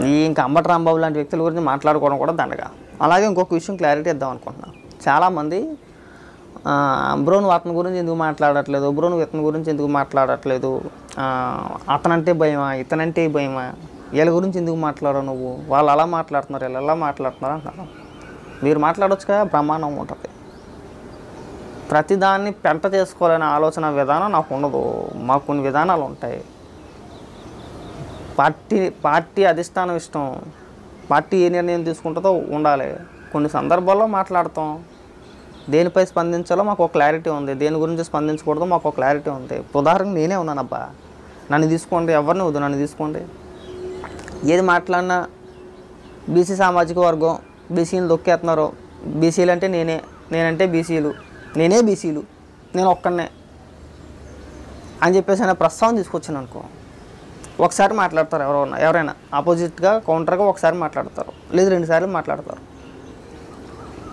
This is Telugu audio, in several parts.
ఈ ఇంకా అంబటి రాంబాబు లాంటి వ్యక్తుల గురించి మాట్లాడుకోవడం కూడా దండగా. అలాగే ఇంకొక విషయం క్లారిటీ ఇద్దాం అనుకుంటున్నాను. చాలామంది బ్రో నువ్వు అతని గురించి ఎందుకు మాట్లాడట్లేదు, బ్రో నువ్వు ఇతని గురించి ఎందుకు మాట్లాడట్లేదు, అతనంటే భయమా ఇతనంటే భయమా, వీళ్ళ గురించి ఎందుకు మాట్లాడవు నువ్వు, వాళ్ళు అలా మాట్లాడుతున్నారు వీళ్ళు అలా మాట్లాడుతున్నారు అంటున్నారు. మీరు మాట్లాడొచ్చుగా, బ్రహ్మాండం ఉంటుంది. ప్రతిదాన్ని పెంట చేసుకోవాలనే ఆలోచన విధానం నాకు ఉండదు. మాకు కొన్ని విధానాలు ఉంటాయి. పార్టీ అధిష్టానం ఇష్టం, పార్టీ ఏ నిర్ణయం తీసుకుంటుందో ఉండాలి. కొన్ని సందర్భాల్లో మాట్లాడతాం, దేనిపై స్పందించాలో మాకు ఒక క్లారిటీ ఉంది, దేని గురించి స్పందించకూడదో మాకు ఒక క్లారిటీ ఉంది. ఉదాహరణకు నేనే ఉన్నానబ్బా, నన్ను తీసుకోండి, ఎవరిని వద్దు నన్ను తీసుకోండి. ఏది మాట్లాడినా బీసీ సామాజిక వర్గం, బీసీలు దొక్కేస్తున్నారు, బీసీలు అంటే నేనంటే బీసీలు, నేనే బీసీలు, నేను ఒక్కనే అని చెప్పేసి అనే ప్రస్తావన తీసుకొచ్చాను అనుకో, ఒకసారి మాట్లాడతారు ఎవరైనా ఆపోజిట్గా కౌంటర్గా ఒకసారి మాట్లాడతారు, లేదు 2 సార్లు మాట్లాడతారు.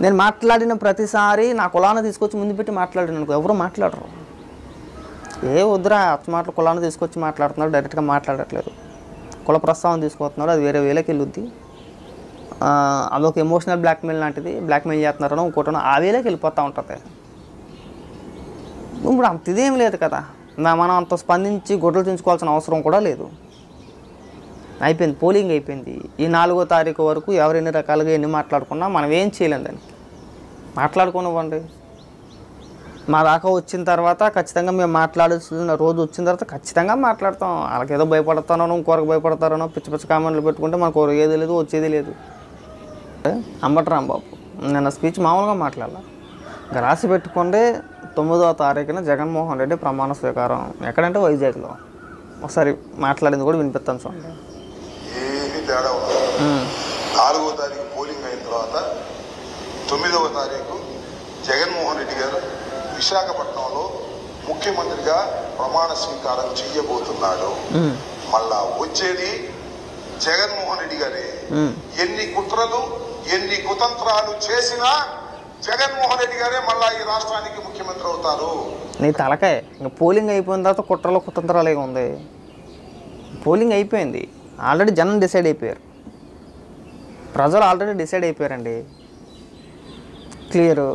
నేను మాట్లాడిన ప్రతిసారి నా కులాన్ని తీసుకొచ్చి ముందు పెట్టి మాట్లాడిన అనుకో, ఎవరు మాట్లాడరు. వద్దురా అచ్చమాటలు కులాన్ని తీసుకొచ్చి మాట్లాడుతున్నారు, డైరెక్ట్గా మాట్లాడట్లేదు, కుల ప్రస్తావన తీసుకొస్తున్నారు, అది వేరే వేలకి వెళ్ళుద్ది, అదొక ఎమోషనల్ బ్లాక్మెయిల్ లాంటిది, బ్లాక్మెయిల్ చేస్తున్నారనో ఇంకోటనో ఆ వేలకి వెళ్ళిపోతూ ఉంటుంది. ఇప్పుడు అంత ఇదేం లేదు కదా, మనం అంత స్పందించి గొడ్డలు చించుకోవాల్సిన అవసరం కూడా లేదు. అయిపోయింది, పోలింగ్ అయిపోయింది. ఈ 4వ తారీఖు వరకు ఎవరు ఎన్ని రకాలుగా ఎన్ని మాట్లాడుకున్నా మనం ఏం చేయలేం, దానికి మాట్లాడుకోనివ్వండి. మా దాకా వచ్చిన తర్వాత ఖచ్చితంగా మేము మాట్లాడాల్సిన రోజు వచ్చిన తర్వాత ఖచ్చితంగా మాట్లాడతాం. వాళ్ళకి ఏదో భయపడతానో ఇంకొరకు భయపడతారనో పిచ్చి పిచ్చి కామెంట్లు పెట్టుకుంటే మనకు ఏది లేదు వచ్చేది లేదు. అంబటి రాంబాబు నిన్న స్పీచ్ మామూలుగా మాట్లాడాల, ఇంకా రాసి పెట్టుకుంటే 9వ తారీఖున జగన్మోహన్ రెడ్డి ప్రమాణ స్వీకారం. ఎక్కడంటే వైజాగ్లో. ఒకసారి మాట్లాడింది కూడా వినిపిస్తాను చూడండి. ఏమీ తేడా ఉండదు. 4వ తారీఖు పోలింగ్ అయిన తర్వాత 9వ తారీఖు జగన్మోహన్ రెడ్డి గారు విశాఖపట్నంలో ముఖ్యమంత్రిగా ప్రమాణ స్వీకారం చేయబోతున్నాడు. మళ్ళా వచ్చేది జగన్మోహన్ రెడ్డి గారే. ఎన్ని కుట్రలు ఎన్ని కుతంత్రాలు చేసినా జగన్మోహన్ రెడ్డి గారే మళ్ళా ఈ రాష్ట్రానికి ముఖ్యమంత్రి అవుతారు. నీ తలకాయ. ఇంకా పోలింగ్ అయిపోయిన తర్వాత కుట్రలు కుతంత్రాలు ఉంది. పోలింగ్ అయిపోయింది, ఆల్రెడీ జనం డిసైడ్ అయిపోయారు, ప్రజలు ఆల్రెడీ డిసైడ్ అయిపోయారండి. క్లియర్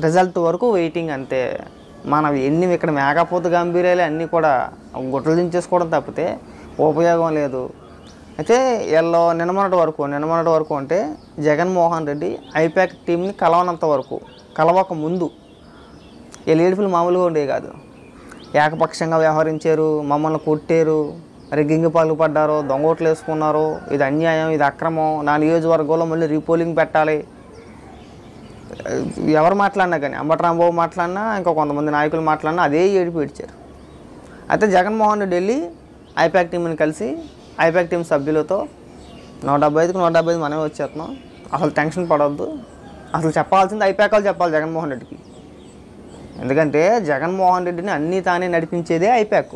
రిజల్ట్ వరకు వెయిటింగ్ అంతే. మనం ఎన్ని ఇక్కడ మేకపోతు గంభీరాలే అన్నీ కూడా గుట్టలు దించేసుకోవడం తప్పితే ఉపయోగం లేదు. అయితే వీళ్ళు నిన్నమొన్నటి వరకు అంటే జగన్మోహన్ రెడ్డి ఐపాక్ టీంని కలవనంత వరకు, కలవక ముందు వీళ్ళు ఏడుపులు మామూలుగా ఉండేవి కాదు. ఏకపక్షంగా వ్యవహరించారు, మమ్మల్ని కొట్టారు, రిగ్గింగ్ పాల్పడ్డారు, దొంగోట్లు వేసుకున్నారు, ఇది అన్యాయం, ఇది అక్రమం, నా నియోజకవర్గంలో మళ్ళీ రీపోలింగ్ పెట్టాలి. ఎవరు మాట్లాడినా కానీ, అంబటి రాంబాబు మాట్లాడినా ఇంకా కొంతమంది నాయకులు మాట్లాడినా అదే ఏడుపు ఏడ్చారు. అయితే జగన్మోహన్ రెడ్డి వెళ్ళి ఐపాక్ టీంని కలిసి ఐపాక్ టీం సభ్యులతో 175కి 175 మనమే వచ్చేస్తున్నాం, అసలు టెన్షన్ పడవద్దు, అసలు చెప్పాల్సింది ఐపాక్ వాళ్ళు చెప్పాలి జగన్మోహన్ రెడ్డికి. ఎందుకంటే జగన్మోహన్ రెడ్డిని అన్నీ తానే నడిపించేదే ఐపాక్.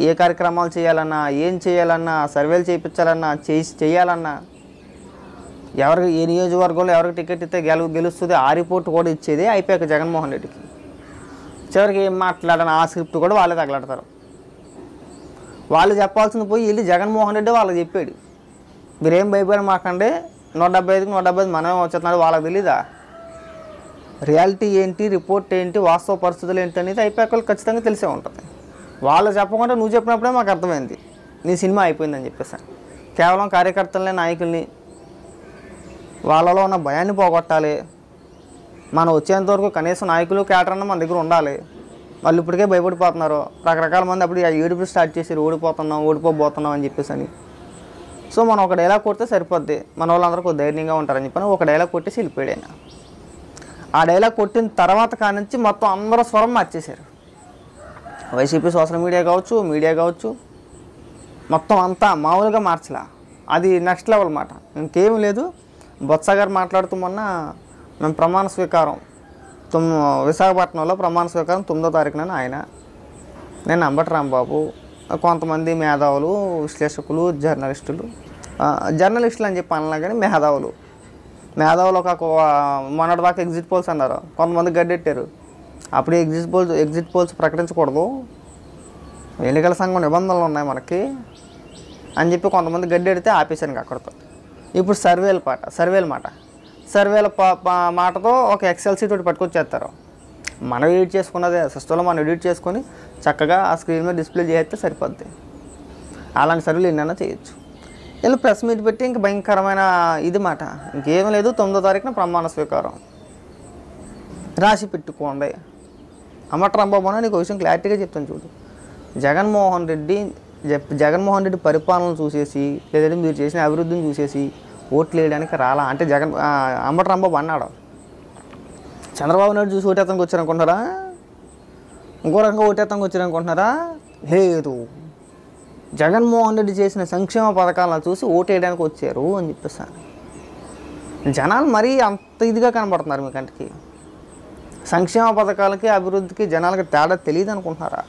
ఏ కార్యక్రమాలు చేయాలన్నా, ఏం చేయాలన్నా, సర్వేలు చేయించాలన్నా, చేయాలన్నా, ఎవరికి ఏ నియోజకవర్గంలో ఎవరికి టికెట్ ఇస్తే గెలుస్తుంది ఆ రిపోర్ట్ కూడా ఇచ్చేదే ఐపాక్ జగన్మోహన్ రెడ్డికి. చివరికి ఏం మాట్లాడని ఆ స్క్రిప్ట్ కూడా వాళ్ళే తగలడతారు. వాళ్ళు చెప్పాల్సింది పోయి వెళ్ళి జగన్మోహన్ రెడ్డి వాళ్ళకి చెప్పాడు, మీరేం భయపడి మాకంటే 175కి 175 మనమే వచ్చేస్తున్నాడు. వాళ్ళకి తెలీదా రియాలిటీ ఏంటి, రిపోర్ట్ ఏంటి, వాస్తవ పరిస్థితులు ఏంటి అనేది ఐపాక్ వాళ్ళకి ఖచ్చితంగా తెలిసే ఉంటుంది. వాళ్ళు చెప్పకుండా నువ్వు చెప్పినప్పుడే మాకు అర్థమైంది నీ సినిమా అయిపోయిందని చెప్పేసి. కేవలం కార్యకర్తలనే, నాయకుల్ని, వాళ్ళలో ఉన్న భయాన్ని పోగొట్టాలి. మనం వచ్చేంతవరకు కనీసం నాయకులు కేటరన్న మన దగ్గర ఉండాలి. వాళ్ళు ఇప్పటికే భయపడిపోతున్నారు, రకరకాల మంది అప్పుడు ఏడుపులు స్టార్ట్ చేసి ఓడిపోబోతున్నాం అని చెప్పేసి అని. సో మనం ఒక డైలాగ్ కొడితే సరిపోద్ది, మన వాళ్ళందరూ ధైర్యంగా ఉంటారని చెప్పని ఒక డైలాగ్ కొట్టేసి వెళ్ళిపోయాడు ఆయన. ఆ డైలాగ్ కొట్టిన తర్వాత కానించి మొత్తం అందరూ స్వరం మార్చేశారు. వైసీపీ సోషల్ మీడియా కావచ్చు, మొత్తం అంతా మామూలుగా మార్చలా. అది నెక్స్ట్ లెవెల్ మాట, ఇంకేమీ లేదు. బొత్స గారు మాట్లాడుతూ మొన్న మేము ప్రమాణ స్వీకారం విశాఖపట్నంలో ప్రమాణ స్వీకారం 9వ తారీఖున ఆయన, నేను అంబటి రాంబాబు, కొంతమంది మేధావులు, విశ్లేషకులు, జర్నలిస్టులు అని చెప్పి అన్నా కానీ మేధావులు ఒక మొన్నటిదాకా ఎగ్జిట్ పోల్స్ అన్నారు, కొంతమంది గడ్డెట్టారు. అప్పుడు ఎగ్జిట్ పోల్స్ ప్రకటించకూడదు, ఎన్నికల సంఘం నిబంధనలు ఉన్నాయి మనకి, అని చెప్పి కొంతమంది గడ్డి ఎడితే ఆపేశాను అక్కడితో. ఇప్పుడు సర్వేల మాటతో ఒక ఎక్సెల్ సీట్ ఒకటి పట్టుకొచ్చేస్తారు. మనం ఎడిట్ చేసుకున్నదే సిస్టంలో మనం ఎడిట్ చేసుకొని చక్కగా ఆ స్క్రీన్ మీద డిస్ప్లే చేస్తే సరిపోద్ది. అలాంటి సర్వేలు ఎన్నైనా చేయొచ్చు. వీళ్ళు ప్రెస్ మీట్ పెట్టి ఇంక భయంకరమైన ఇది మాట, ఇంకేం లేదు. 9వ తారీఖున ప్రమాణ స్వీకారం రాసి పెట్టుకోండి. అమ్మట్రాంబాబు అని నీకు విషయం క్లారిటీగా చెప్తాను చూడు. జగన్మోహన్ రెడ్డి పరిపాలన చూసేసి లేదంటే మీరు చేసిన అభివృద్ధిని చూసేసి ఓట్లు వేయడానికి రాలా అంటే అమ్మట్రాంబాబు అన్నాడు. చంద్రబాబు నాయుడు చూసి ఓటేతానికి వచ్చారనుకుంటున్నారా? ఇంకో రకంగా ఓటేతానికి వచ్చారనుకుంటున్నారా? లేదు, జగన్మోహన్ రెడ్డి చేసిన సంక్షేమ పథకాలను చూసి ఓటేయడానికి వచ్చారు అని చెప్పేసాను. జనాలు మరీ అంత ఇదిగా కనబడుతున్నారు మీ కంటికి. సంక్షేమ పథకాలకి అభివృద్ధికి జనాలకి తేడా తెలియదు అనుకుంటున్నారా?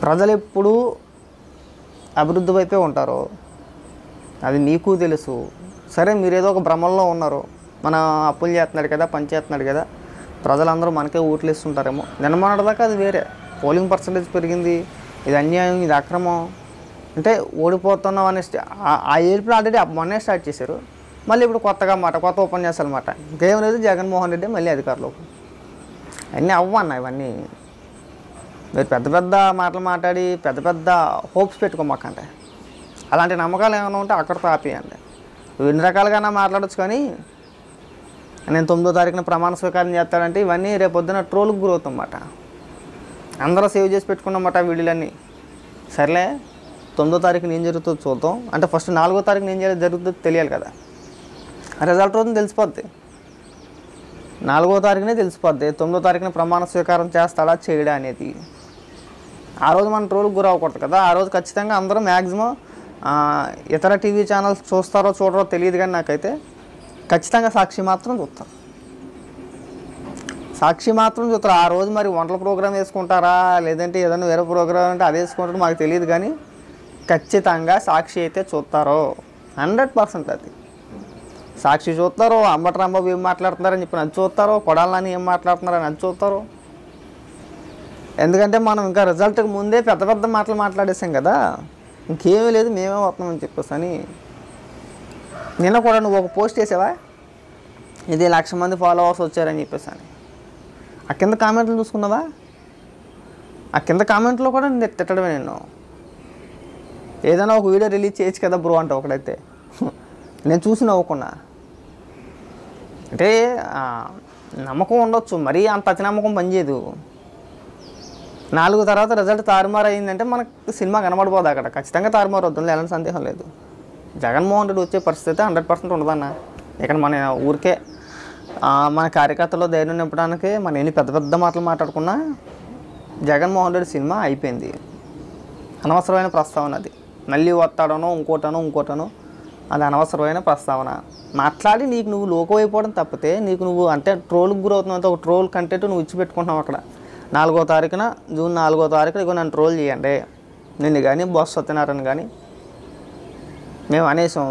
ప్రజలు ఎప్పుడూ అభివృద్ధి వైపే ఉంటారు, అది నీకు తెలుసు. సరే, మీరు ఏదో ఒక భ్రమంలో ఉన్నారు, మన అప్పులు చేస్తున్నాడు కదా, పని చేస్తున్నాడు కదా, ప్రజలందరూ మనకే ఓట్లు ఇస్తుంటారేమో. నిన్నమన్నదాకా అది వేరే, పోలింగ్ పర్సంటేజ్ పెరిగింది, ఇది అన్యాయం, ఇది అక్రమం అంటే ఓడిపోతున్నాం అనే ఆ ఏడుపులు ఆల్రెడీ మొన్నే స్టార్ట్ చేశారు. మళ్ళీ ఇప్పుడు కొత్త ఉపన్యాసాలు మాట. ఇంకేం లేదు, జగన్మోహన్ రెడ్డి మళ్ళీ అధికారంలోకి. అన్నీ అవ్వన్న ఇవన్నీ. మీరు పెద్ద పెద్ద మాటలు మాట్లాడి పెద్ద హోప్స్ పెట్టుకోమాకంటే. అలాంటి నమ్మకాలు ఏమైనా ఉంటే అక్కడితో ఆపేయండి. ఎన్ని రకాలుగా మాట్లాడచ్చు, కానీ నేను 9వ తారీఖున ప్రమాణ స్వీకారం చేస్తాడంటే ఇవన్నీ రేపొద్దున ట్రోల్కి గురవుతామన్నమాట. అందరూ సేవ్ చేసి పెట్టుకున్నమాట వీడియోలన్నీ. సర్లే, 9వ తారీఖున ఏం జరుగుతుందో చూద్దాం. అంటే ఫస్ట్ 4వ తారీఖున ఏం జరుగుతుందో తెలియాలి కదా. రిజల్ట్ రోజున తెలిసిపోద్ది. 4వ తారీఖునే తెలిసిపోద్ది 9వ తారీఖున ప్రమాణ స్వీకారం చేస్తాడా చేయడా అనేది. ఆ రోజు మనం ట్రోల్కి గురవ్వకూడదు కదా. ఆ రోజు ఖచ్చితంగా అందరూ మ్యాక్సిమం ఇతర టీవీ ఛానల్స్ చూస్తారో చూడరో తెలియదు, కానీ నాకైతే ఖచ్చితంగా సాక్షి మాత్రం చూస్తారు. ఆ రోజు మరి వంటల ప్రోగ్రామ్ వేసుకుంటారా లేదంటే ఏదైనా వేరే ప్రోగ్రామ్ అంటే అది వేసుకుంటారో మాకు తెలియదు, కానీ ఖచ్చితంగా సాక్షి అయితే చూస్తారో 100%. అది సాక్షి చూస్తారు. అంబటరాంబాబు ఏం మాట్లాడుతున్నారని చెప్పి అది చూస్తారు. కొడాలి నాని ఏం మాట్లాడుతున్నారని అది చూస్తారు. ఎందుకంటే మనం ఇంకా రిజల్ట్కి ముందే పెద్ద మాటలు మాట్లాడేసాం కదా, ఇంకేమీ లేదు, మేమే వస్తున్నామని చెప్పేసి అని. నిన్న కూడా నువ్వు ఒక పోస్ట్ వేసావా, ఇది 1,00,000 మంది ఫాలోవర్స్ వచ్చారని చెప్పేసి అని. ఆ కింద కామెంట్లు చూసుకున్నావా? ఆ కింద కామెంట్లో కూడా నేను తిట్టడమే. నేను ఏదైనా ఒక వీడియో రిలీజ్ చేయొచ్చు కదా బ్రో అంటే ఒకడైతే నేను చూసి నవ్వుకున్నా. అంటే నమ్మకం ఉండొచ్చు, మరీ అంత అతి నమ్మకం పనిచేయదు. 4 తర్వాత రిజల్ట్ తారుమారు అయిందంటే మనకు సినిమా కనబడిపోదు అక్కడ. ఖచ్చితంగా తారుమారు వద్దు, ఎలాంటి సందేహం లేదు. జగన్మోహన్ రెడ్డి వచ్చే పరిస్థితి 100% ఉండదన్న. ఇక్కడ మన ఊరికే మన కార్యకర్తలో ధైర్యం నింపడానికి మనం ఎన్ని పెద్ద మాటలు మాట్లాడుకున్నా జగన్మోహన్ రెడ్డి సినిమా అయిపోయింది. అనవసరమైన ప్రస్తావన అది. మళ్ళీ వస్తాడనో ఇంకోటనో అది అనవసరమైన ప్రస్తావన. మాట్లాడి నీకు నువ్వు లోకం అయిపోవడం తప్పితే నీకు నువ్వు అంటే ట్రోల్కి గురవుతున్నావు. ఒక ట్రోల్ కంటెంట్ నువ్వు ఇచ్చిపెట్టుకుంటున్నావు అక్కడ. 4వ తారీఖున జూన్ 4వ తారీఖున ఇగో నన్ను ట్రోల్ చేయండి, నిన్ను కానీ బాస్ సత్యనారాయణ కానీ మేము అనేసాం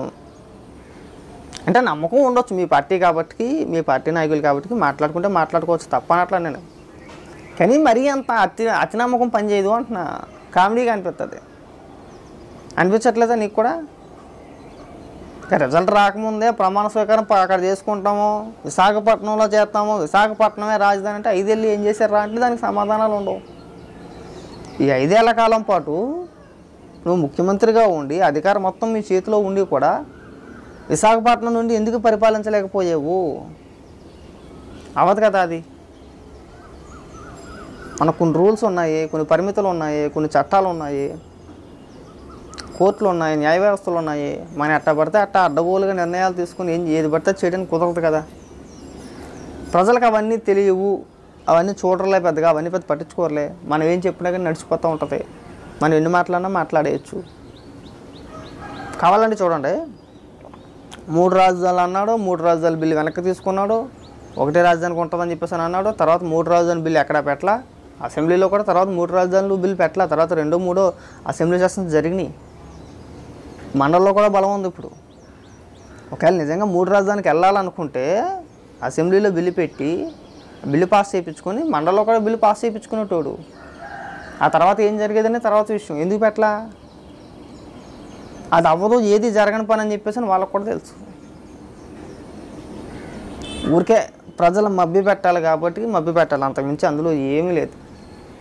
అంటే నమ్మకం ఉండొచ్చు. మీ పార్టీ కాబట్టి, మీ పార్టీ నాయకులు కాబట్టి మాట్లాడుకుంటే మాట్లాడుకోవచ్చు, తప్పనట్లా నేను. కానీ మరీ అంత అతి నమ్మకం పనిచేయదు అంటున్నా. కామెడీగా అనిపిస్తుంది. అనిపించట్లేదా నీకు కూడా? రిజల్ట్ రాకముందే ప్రమాణ స్వీకారం అక్కడ చేసుకుంటాము, విశాఖపట్నంలో చేస్తాము, విశాఖపట్నమే రాజధాని అంటే 5 ఏళ్ళు ఏం చేశారా అంటే దానికి సమాధానాలు ఉండవు. ఈ 5 ఏళ్ల కాలం పాటు నువ్వు ముఖ్యమంత్రిగా ఉండి అధికారం మొత్తం మీ చేతిలో ఉండి కూడా విశాఖపట్నం నుండి ఎందుకు పరిపాలించలేకపోయావు? అవదు కదా అది. మనకు కొన్ని రూల్స్ ఉన్నాయి, కొన్ని పరిమితులు ఉన్నాయి, కొన్ని చట్టాలు ఉన్నాయి, కోర్టులు ఉన్నాయి, న్యాయ వ్యవస్థలు ఉన్నాయి. మనం ఎట్టా పడితే అట్టా అడ్డగోలుగా నిర్ణయాలు తీసుకుని ఏది పడితే చేయడానికి కుదరదు కదా. ప్రజలకు అవన్నీ తెలియవు, అవన్నీ చూడరులే, పెద్దగా అవన్నీ పెద్ద పట్టించుకోరలే. మనం ఏం చెప్పినా కానీ నడిచిపోతూ ఉంటుంది. మనం ఎన్ని మాట్లాడినా మాట్లాడేయచ్చు. కావాలంటే చూడండి, 3 రాజధానులు అన్నాడు, 3 రాజధానుల బిల్లు వెనక్కి తీసుకున్నాడు, 1 రాజధానికి ఉంటుందని చెప్పేసి అన్నాడు. తర్వాత 3 రాజధాని బిల్లు ఎక్కడా పెట్టలా, అసెంబ్లీలో కూడా తర్వాత 3 రాజధానులు బిల్లు పెట్టలా. తర్వాత 2, 3 అసెంబ్లీ సెషన్స్ జరిగినాయి. మండలంలో కూడా బలం ఉంది ఇప్పుడు. ఒకవేళ నిజంగా 3 రాజధానికి వెళ్ళాలనుకుంటే అసెంబ్లీలో బిల్లు పెట్టి బిల్లు పాస్ చేయించుకొని మండలంలో కూడా బిల్లు పాస్ చేయించుకునేటోడు. ఆ తర్వాత ఏం జరిగేదని తర్వాత విషయం. ఎందుకు పెట్టలా? అది అవ్వదు, ఏది జరగని పని అని చెప్పేసి వాళ్ళకు కూడా తెలుసు. ఊరికే ప్రజలు మభ్య పెట్టాలి కాబట్టి మభ్య పెట్టాలి, అంతకుమించి అందులో ఏమీ లేదు.